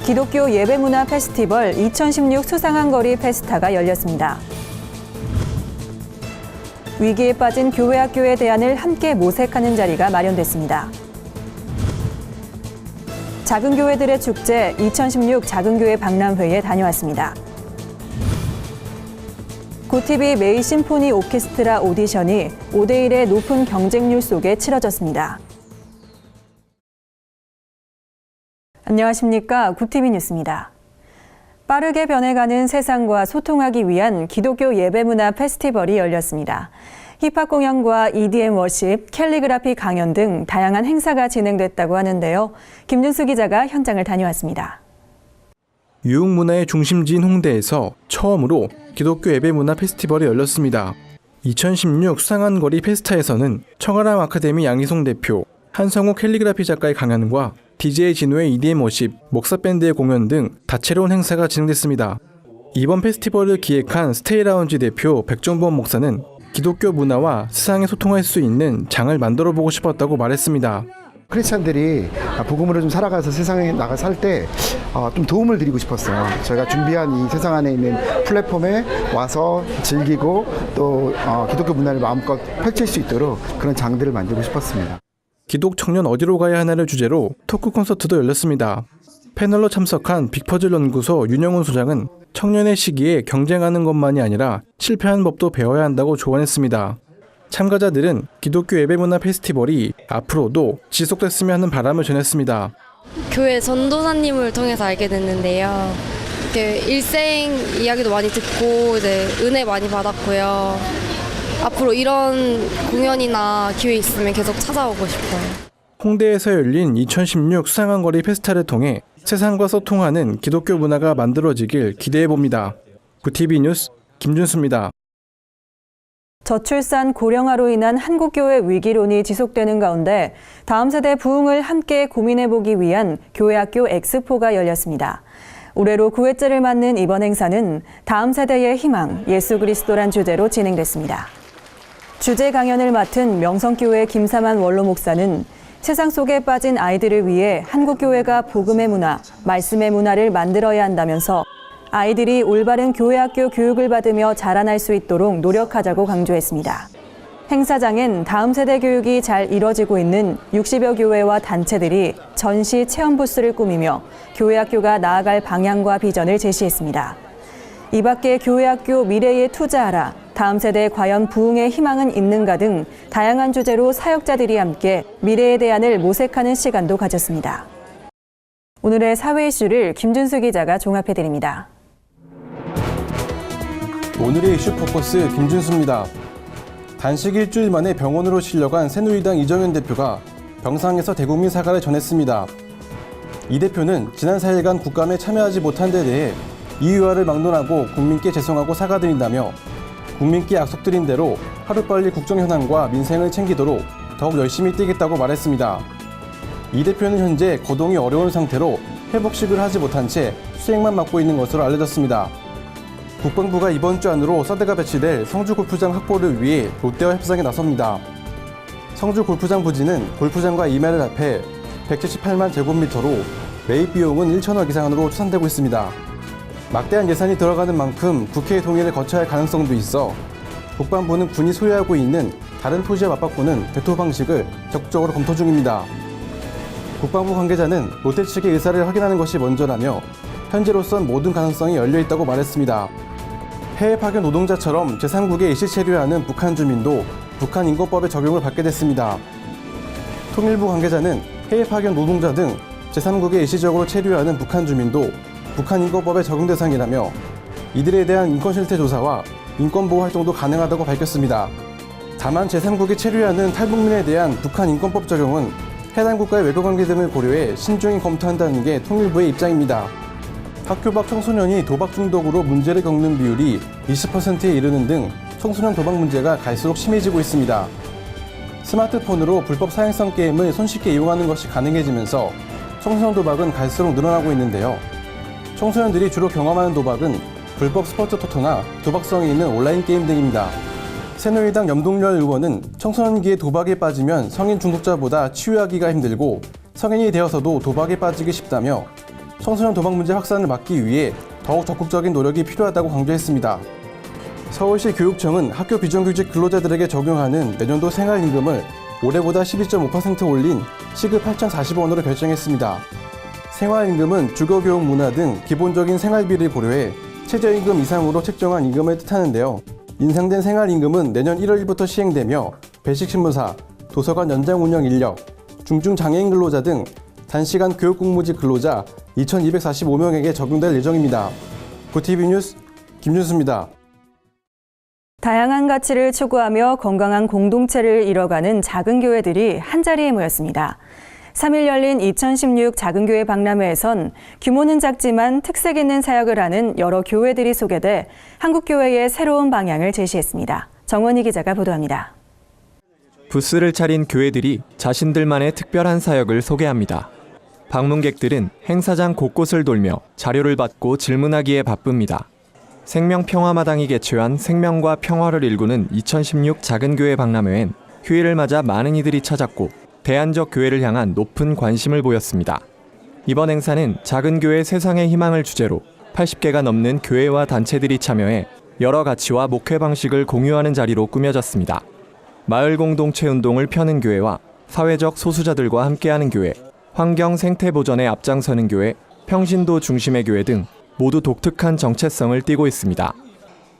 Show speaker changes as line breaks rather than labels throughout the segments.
기독교 예배문화 페스티벌 2016 수상한 거리 페스타가 열렸습니다. 위기에 빠진 교회 학교의 대안을 함께 모색하는 자리가 마련됐습니다. 작은 교회들의 축제 2016 작은교회 박람회에 다녀왔습니다. 고티비 메이 심포니 오케스트라 오디션이 5대1의 높은 경쟁률 속에 치러졌습니다. 안녕하십니까. 고티비 뉴스입니다. 빠르게 변해가는 세상과 소통하기 위한 기독교 예배문화 페스티벌이 열렸습니다. 힙합 공연과 EDM 워십, 캘리그라피 강연 등 다양한 행사가 진행됐다고 하는데요. 김준수 기자가 현장을 다녀왔습니다.
유흥문화의 중심지인 홍대에서 처음으로 기독교 예배문화 페스티벌이 열렸습니다. 2016 수상한 거리 페스타에서는 청아람 아카데미 양희송 대표, 한성우 캘리그라피 작가의 강연과 DJ 진호의 EDM 워십, 목사밴드의 공연 등 다채로운 행사가 진행됐습니다. 이번 페스티벌을 기획한 스테이라운지 대표 백종범 목사는 기독교 문화와 세상에 소통할 수 있는 장을 만들어보고 싶었다고 말했습니다.
크리스찬들이 복음으로 좀 살아가서 세상에 나가 살 때 좀 도움을 드리고 싶었어요. 저희가 준비한 이 세상 안에 있는 플랫폼에 와서 즐기고 또 기독교 문화를 마음껏 펼칠 수 있도록 그런 장들을 만들고 싶었습니다.
기독 청년 어디로 가야 하나를 주제로 토크 콘서트도 열렸습니다. 패널로 참석한 빅퍼즐 연구소 윤영훈 소장은 청년의 시기에 경쟁하는 것만이 아니라 실패한 법도 배워야 한다고 조언했습니다. 참가자들은 기독교 예배문화 페스티벌이 앞으로도 지속됐으면 하는 바람을 전했습니다.
교회 전도사님을 통해서 알게 됐는데요. 일생 이야기도 많이 듣고 이제 은혜 많이 받았고요. 앞으로 이런 공연이나 기회 있으면 계속 찾아오고 싶어요.
홍대에서 열린 2016 수상한 거리 페스타를 통해 세상과 소통하는 기독교 문화가 만들어지길 기대해봅니다. 고티비 뉴스 김준수입니다.
저출산 고령화로 인한 한국교회 위기론이 지속되는 가운데 다음 세대 부흥을 함께 고민해보기 위한 교회학교 엑스포가 열렸습니다. 올해로 9회째를 맞는 이번 행사는 다음 세대의 희망, 예수 그리스도란 주제로 진행됐습니다. 주제 강연을 맡은 명성교회 김사만 원로 목사는 세상 속에 빠진 아이들을 위해 한국교회가 복음의 문화, 말씀의 문화를 만들어야 한다면서 아이들이 올바른 교회학교 교육을 받으며 자라날 수 있도록 노력하자고 강조했습니다. 행사장엔 다음 세대 교육이 잘 이뤄지고 있는 60여 교회와 단체들이 전시 체험 부스를 꾸미며 교회학교가 나아갈 방향과 비전을 제시했습니다. 이 밖에 교회학교 미래에 투자하라, 다음 세대에 과연 부흥의 희망은 있는가 등 다양한 주제로 사역자들이 함께 미래의 대안을 모색하는 시간도 가졌습니다. 오늘의 사회 이슈를 김준수 기자가 종합해드립니다.
오늘의 이슈 포커스 김준수입니다. 단식 일주일 만에 병원으로 실려간 새누리당 이정현 대표가 병상에서 대국민 사과를 전했습니다. 이 대표는 지난 4일간 국감에 참여하지 못한 데 대해 이의화를 막론하고 국민께 죄송하고 사과드린다며 국민께 약속드린 대로 하루빨리 국정 현안과 민생을 챙기도록 더욱 열심히 뛰겠다고 말했습니다. 이 대표는 현재 거동이 어려운 상태로 회복식을 하지 못한 채 수행만 맡고 있는 것으로 알려졌습니다. 국방부가 이번 주 안으로 서대가 배치될 성주 골프장 확보를 위해 롯데와 협상에 나섭니다. 성주 골프장 부지는 골프장과 이마를 합해 178만 제곱미터로 매입 비용은 1천억 이상으로 추산되고 있습니다. 막대한 예산이 들어가는 만큼 국회의 동의를 거쳐야 할 가능성도 있어 국방부는 군이 소유하고 있는 다른 토지와 맞바꾸는 대토 방식을 적극적으로 검토 중입니다. 국방부 관계자는 롯데 측의 의사를 확인하는 것이 먼저라며 현재로선 모든 가능성이 열려있다고 말했습니다. 해외 파견 노동자처럼 제3국에 일시 체류하는 북한 주민도 북한 인권법의 적용을 받게 됐습니다. 통일부 관계자는 해외 파견 노동자 등 제3국에 일시적으로 체류하는 북한 주민도 북한 인권법의 적용 대상이라며 이들에 대한 인권 실태 조사와 인권보호 활동도 가능하다고 밝혔습니다. 다만 제3국에 체류하는 탈북민에 대한 북한 인권법 적용은 해당 국가의 외교관계 등을 고려해 신중히 검토한다는 게 통일부의 입장입니다. 학교 밖 청소년이 도박 중독으로 문제를 겪는 비율이 20%에 이르는 등 청소년 도박 문제가 갈수록 심해지고 있습니다. 스마트폰으로 불법 사행성 게임을 손쉽게 이용하는 것이 가능해지면서 청소년 도박은 갈수록 늘어나고 있는데요. 청소년들이 주로 경험하는 도박은 불법 스포츠 토토나 도박성이 있는 온라인 게임 등입니다. 새누리당 염동열 의원은 청소년기에 도박에 빠지면 성인 중독자보다 치유하기가 힘들고 성인이 되어서도 도박에 빠지기 쉽다며 청소년 도박 문제 확산을 막기 위해 더욱 적극적인 노력이 필요하다고 강조했습니다. 서울시 교육청은 학교 비정규직 근로자들에게 적용하는 내년도 생활임금을 올해보다 12.5% 올린 시급 8,040원으로 결정했습니다. 생활임금은 주거교육 문화 등 기본적인 생활비를 고려해 최저임금 이상으로 책정한 임금을 뜻하는데요. 인상된 생활임금은 내년 1월 1일부터 시행되며 배식신문사, 도서관 연장 운영 인력, 중증장애인 근로자 등 단시간 교육공무직 근로자 2,245명에게 적용될 예정입니다. 구TV 뉴스 김준수입니다.
다양한 가치를 추구하며 건강한 공동체를 이뤄가는 작은 교회들이 한자리에 모였습니다. 3일 열린 2016 작은교회 박람회에선 규모는 작지만 특색 있는 사역을 하는 여러 교회들이 소개돼 한국교회의 새로운 방향을 제시했습니다. 정원희 기자가 보도합니다.
부스를 차린 교회들이 자신들만의 특별한 사역을 소개합니다. 방문객들은 행사장 곳곳을 돌며 자료를 받고 질문하기에 바쁩니다. 생명평화마당이 개최한 생명과 평화를 일구는 2016 작은교회 박람회엔 휴일을 맞아 많은 이들이 찾았고 대안적 교회를 향한 높은 관심을 보였습니다. 이번 행사는 작은 교회 세상의 희망을 주제로 80개가 넘는 교회와 단체들이 참여해 여러 가치와 목회 방식을 공유하는 자리로 꾸며졌습니다. 마을 공동체 운동을 펴는 교회와 사회적 소수자들과 함께하는 교회, 환경 생태 보전에 앞장서는 교회, 평신도 중심의 교회 등 모두 독특한 정체성을 띠고 있습니다.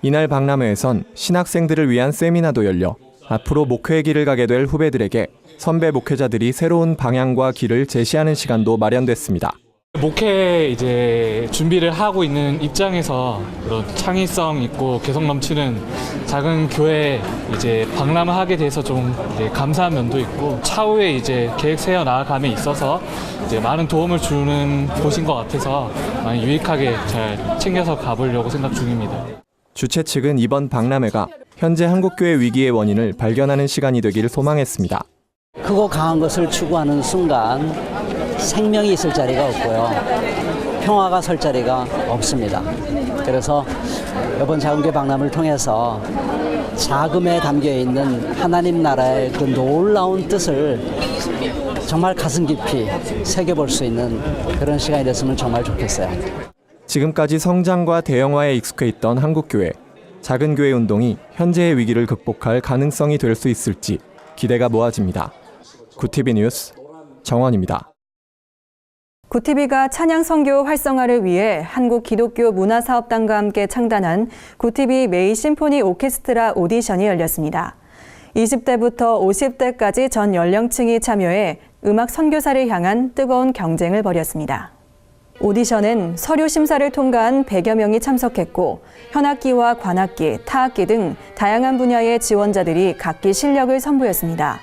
이날 박람회에선 신학생들을 위한 세미나도 열려 앞으로 목회의 길을 가게 될 후배들에게 선배 목회자들이 새로운 방향과 길을 제시하는 시간도 마련됐습니다.
목회 이제 준비를 하고 있는 입장에서 그런 창의성 있고 개성 넘치는 작은 교회 이제 박람회 하게 돼서 좀 이제 감사한 면도 있고 차후에 이제 계획 세워 나아감에 있어서 이제 많은 도움을 주는 곳인 것 같아서 많이 유익하게 잘 챙겨서 가보려고 생각 중입니다.
주최 측은 이번 박람회가 현재 한국교회 위기의 원인을 발견하는 시간이 되길 소망했습니다.
크고 강한 것을 추구하는 순간 생명이 있을 자리가 없고요. 평화가 설 자리가 없습니다. 그래서 이번 작은교회 박람회를 통해서 자금에 담겨있는 하나님 나라의 그 놀라운 뜻을 정말 가슴 깊이 새겨볼 수 있는 그런 시간이 됐으면 정말 좋겠어요.
지금까지 성장과 대형화에 익숙해 있던 한국교회, 작은교회 운동이 현재의 위기를 극복할 가능성이 될 수 있을지 기대가 모아집니다. 구TV 뉴스 정원입니다.
구TV가 찬양 선교 활성화를 위해 한국기독교문화사업단과 함께 창단한 구TV 메이 심포니 오케스트라 오디션이 열렸습니다. 20대부터 50대까지 전 연령층이 참여해 음악 선교사를 향한 뜨거운 경쟁을 벌였습니다. 오디션엔 서류 심사를 통과한 100여 명이 참석했고 현악기와 관악기, 타악기 등 다양한 분야의 지원자들이 각기 실력을 선보였습니다.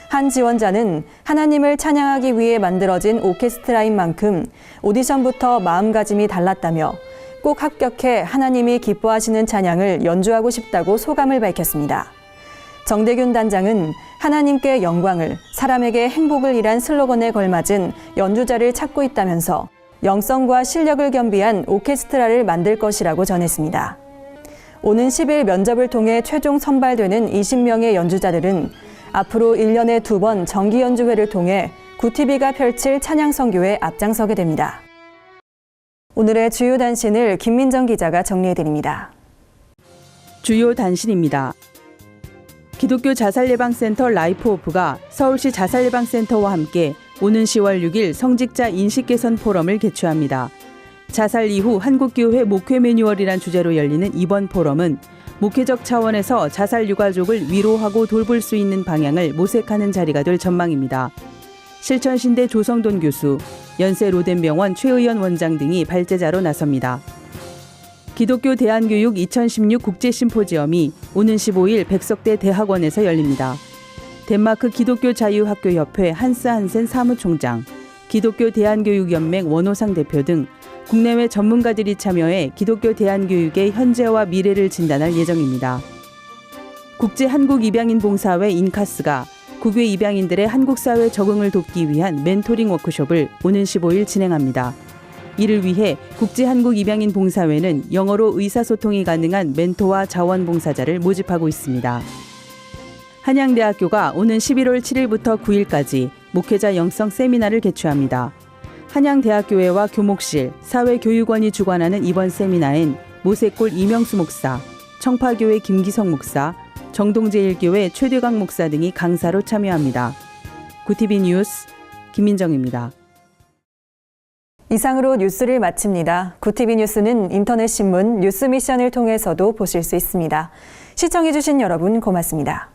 한 지원자는 하나님을 찬양하기 위해 만들어진 오케스트라인 만큼 오디션부터 마음가짐이 달랐다며 꼭 합격해 하나님이 기뻐하시는 찬양을 연주하고 싶다고 소감을 밝혔습니다. 정대균 단장은 하나님께 영광을, 사람에게 행복을 이란 슬로건에 걸맞은 연주자를 찾고 있다면서 영성과 실력을 겸비한 오케스트라를 만들 것이라고 전했습니다. 오는 10일 면접을 통해 최종 선발되는 20명의 연주자들은 앞으로 1년에 2번 정기 연주회를 통해 구TV가 펼칠 찬양 선교에 앞장서게 됩니다. 오늘의 주요 단신을 김민정 기자가 정리해드립니다.
주요 단신입니다. 기독교 자살예방센터 라이프오프가 서울시 자살예방센터와 함께 오는 10월 6일 성직자 인식 개선 포럼을 개최합니다. 자살 이후 한국교회 목회 매뉴얼이란 주제로 열리는 이번 포럼은 목회적 차원에서 자살 유가족을 위로하고 돌볼 수 있는 방향을 모색하는 자리가 될 전망입니다. 실천신대 조성돈 교수, 연세 로덴병원 최의연 원장 등이 발제자로 나섭니다. 기독교 대안교육 2016 국제심포지엄이 오는 15일 백석대 대학원에서 열립니다. 덴마크 기독교 자유학교협회 한스 한센 사무총장, 기독교 대안교육연맹 원호상 대표 등 국내외 전문가들이 참여해 기독교 대안교육의 현재와 미래를 진단할 예정입니다. 국제한국입양인봉사회 인카스가 국외 입양인들의 한국사회 적응을 돕기 위한 멘토링 워크숍을 오는 15일 진행합니다. 이를 위해 국제한국입양인봉사회는 영어로 의사소통이 가능한 멘토와 자원봉사자를 모집하고 있습니다. 한양대학교가 오는 11월 7일부터 9일까지 목회자 영성 세미나를 개최합니다. 한양대학교회와 교목실, 사회교육원이 주관하는 이번 세미나엔 모세골 이명수 목사, 청파교회 김기성 목사, 정동제일교회 최대강 목사 등이 강사로 참여합니다. 구티비 뉴스 김민정입니다.
이상으로 뉴스를 마칩니다. 구티비 뉴스는 인터넷 신문 뉴스 미션을 통해서도 보실 수 있습니다. 시청해주신 여러분 고맙습니다.